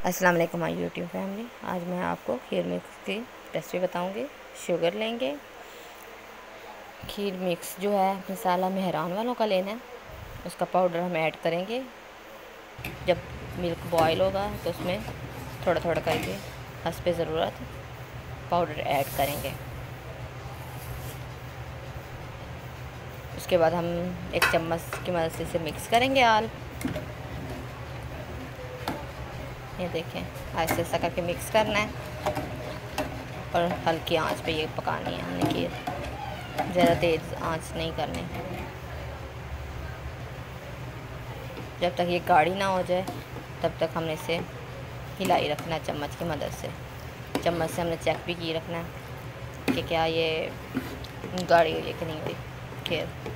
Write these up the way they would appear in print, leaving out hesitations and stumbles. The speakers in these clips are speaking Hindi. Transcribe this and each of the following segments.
अस्सलाम वालेकुम माय यूट्यूब फैमिली। आज मैं आपको खीर मिक्स की रेसिपी बताऊंगी। शुगर लेंगे, खीर मिक्स जो है मसाला मेहरान वालों का लेना है, उसका पाउडर हम ऐड करेंगे। जब मिल्क बॉयल होगा तो उसमें थोड़ा थोड़ा करके हस्बे ज़रूरत पाउडर ऐड करेंगे। उसके बाद हम एक चम्मच की मदद से इसे मिक्स करेंगे। ये देखें, ऐसे ऐसा करके मिक्स करना है और हल्की आंच पे ये पकानी है हमने खीर, ज़्यादा तेज़ आंच नहीं करनी। जब तक ये गाढ़ी ना हो जाए तब तक हमने इसे हिलाई रखना है चम्मच की मदद से। चम्मच से हमने चेक भी की रखना है कि क्या ये गाढ़ी हुई है कि नहीं हुई खीर।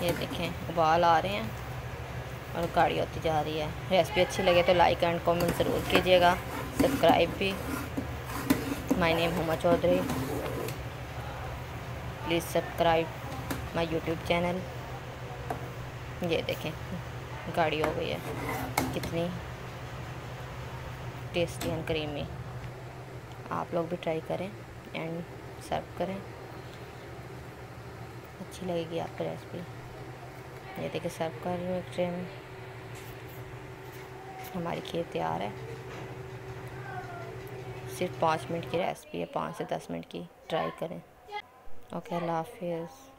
ये देखें, उबाल आ रहे हैं और गाढ़ी होती जा रही है। रेसिपी अच्छी लगे तो लाइक एंड कमेंट ज़रूर कीजिएगा, सब्सक्राइब भी। My name Huma Chaudhary, please subscribe my YouTube channel. ये देखें, गाढ़ी हो गई है, कितनी टेस्टी एंड क्रीमी। आप लोग भी ट्राई करें एंड सर्व करें, अच्छी लगेगी आपको रेसिपी। ये देखिए, सर्व कर रही हूँ एक ट्रे में। हमारी खीर तैयार है। सिर्फ 5 मिनट की रेसिपी है, 5 से 10 मिनट की। ट्राई करें। ओके, अल्लाह हाफिज़।